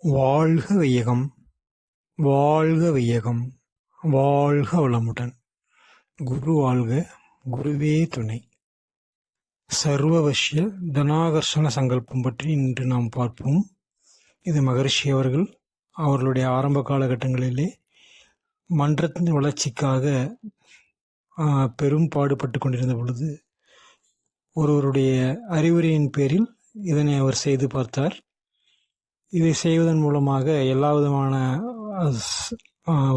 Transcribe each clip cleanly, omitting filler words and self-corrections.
வாழ்க வையகம், வாழ்க வையகம், வாழ்க வளமுடன். குரு வாழ்க, குருவே துணை. சர்வவசிய தனாகர்ஷண சங்கல்பம் பற்றி இன்று நாம் பார்ப்போம். இது மகரிஷி அவர்கள் அவர்களுடைய ஆரம்ப காலகட்டங்களிலே மன்றத்தின் வளர்ச்சிக்காக பெரும் பாடுபட்டு கொண்டிருந்த பொழுது ஒருவருடைய அறிவுரையின் பேரில் இதனை அவர் செய்து பார்த்தார். இதை செய்வதன் மூலமாக எல்லா விதமான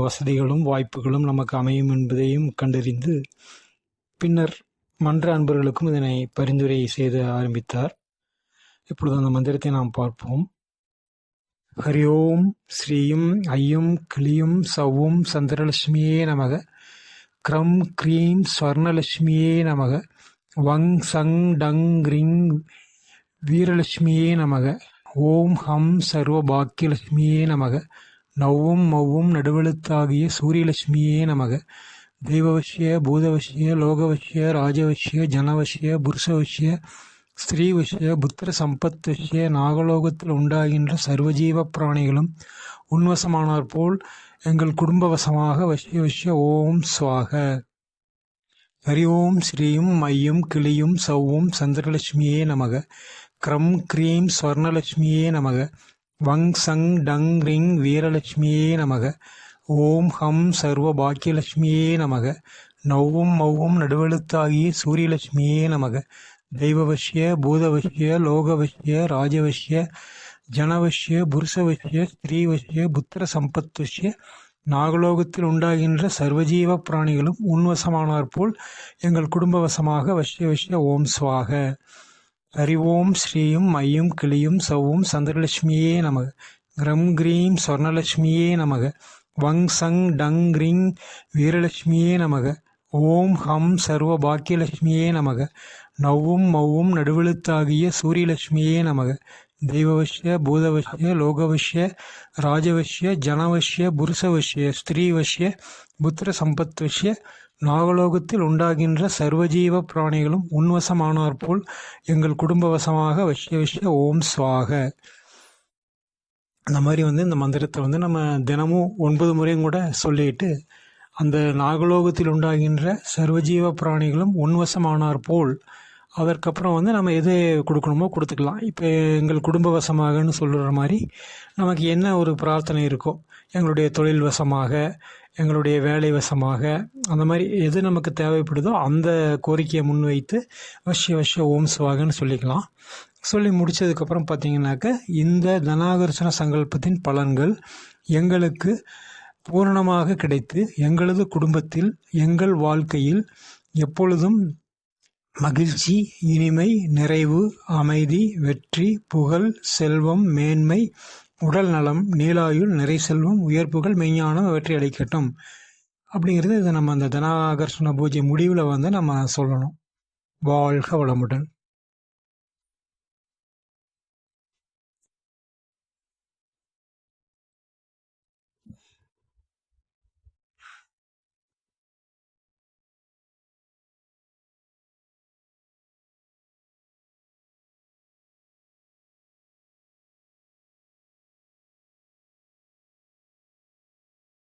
வசதிகளும் வாய்ப்புகளும் நமக்கு அமையும் என்பதையும் கண்டறிந்து பின்னர் மன்ற அன்பர்களுக்கும் இதனை பரிந்துரை செய்து ஆரம்பித்தார். இப்பொழுது அந்த மந்திரத்தை நாம் பார்ப்போம். ஹரி ஓம் ஸ்ரீயும் ஐயும் கிளியும் சவ்வும் சந்திரலட்சுமியே நமக. க்ரம் க்ரீம் ஸ்வர்ணலட்சுமியே நமக. வங் சங் டங் ரிங் வீரலட்சுமியே நமக. ஓம் ஹம் சர்வ பாக்கியலட்சுமியே நமக. நவ்வும் மவ்வும் நடுவெழுத்தாகிய சூரியலட்சுமியே நமக. தெய்வவசிய பூதவசிய லோகவசிய ராஜவசிய ஜனவசிய புருஷவசிய ஸ்திரீவசிய புத்திர சம்பத்வசிய நாகலோகத்தில் உண்டாகின்ற சர்வஜீவ பிராணிகளும் உன்வசமானார் போல் எங்கள் குடும்பவசமாக வசிய வசிய ஓம் ஸ்வாக. ஹரி ஓம் ஸ்ரீயும் மையும் கிளியும் சவ்வும் சந்திரலட்சுமியே நமக. க்ரம் க்ரீம் ஸ்வர்ணலட்சுமியே நமக. வங் சங் டங் ரிங் வீரலட்சுமியே நமக. ஓம் ஹம் சர்வ பாக்கியலட்சுமியே நமக. நவ்வும் மவ்வும் நடுவெழுத்தாகிய சூரியலட்சுமியே நமக. தெய்வவசிய பூதவசிய லோகவசிய ராஜவசிய ஜனவசிய புருஷவசிய ஸ்திரீவசிய புத்திர சம்பத்வசிய நாகலோகத்தில் உண்டாகின்ற சர்வஜீவ பிராணிகளும் உன்வசமானார் போல் எங்கள் குடும்பவசமாக வசிய வசிய ஓம் ஸ்வாக. ஹரி ஓம் ஸ்ரீயும் மையும் கிளியும் சவ்வும் சந்திரலட்சுமியே நமக. க்ரம் க்ரீம் ஸ்வர்ணலட்சுமியே நமக. வங் சங் டங் ரிங் வீரலட்சுமியே நமக. ஓம் ஹம் சர்வ பாக்கியலட்சுமியே நமக. நவ்வும் மவ்வும் நடுவெழுத்தாகிய சூரியலட்சுமியே நமக. தெய்வவசிய பூதவசிய லோகவசிய ராஜவசிய ஜனவசிய புருஷவசிய ஸ்திரீவசிய புத்திர சம்பத்வசிய நாகலோகத்தில் உண்டாகின்ற சர்வஜீவ பிராணிகளும் உன்வசமானார் போல் எங்கள் குடும்பவசமாக வசிய வசிய ஓம் ஸ்வாக. அந்த மாதிரி இந்த மந்திரத்தை நம்ம தினமும் 9 முறையும் கூட சொல்லிட்டு அந்த நாகலோகத்தில் உண்டாகின்ற சர்வஜீவ பிராணிகளும் உன்வசமானார் போல் அதற்கப்புறம் நம்ம எது கொடுக்கணுமோ கொடுத்துக்கலாம். இப்போ எங்கள் குடும்ப வசமாகன்னு சொல்கிற மாதிரி நமக்கு என்ன ஒரு பிரார்த்தனை இருக்கோ, எங்களுடைய தொழில் வசமாக, எங்களுடைய வேலை வசமாக, அந்த மாதிரி எது நமக்கு தேவைப்படுதோ அந்த கோரிக்கையை முன்வைத்து வசிய வசிய ஓம் ஸ்வாகன்னு சொல்லிக்கலாம். சொல்லி முடித்ததுக்கப்புறம் பார்த்திங்கனாக்க இந்த தனாகர்ஷண சங்கல்பத்தின் பலன்கள் எங்களுக்கு பூரணமாக கிடைத்து எங்களது குடும்பத்தில் எங்கள் வாழ்க்கையில் எப்பொழுதும் மகிழ்ச்சி, இனிமை, நிறைவு, அமைதி, வெற்றி, புகழ், செல்வம், மேன்மை, உடல் நலம், நீலாயுள், நிறை செல்வம், உயர்ப்புகள், மெய்ஞானம் வெற்றி அளிக்கட்டும் அப்படிங்கிறது இதை நம்ம அந்த தனாகர்ஷண பூஜை முடிவில் நம்ம சொல்லணும். வாழ்க வளமுடன்.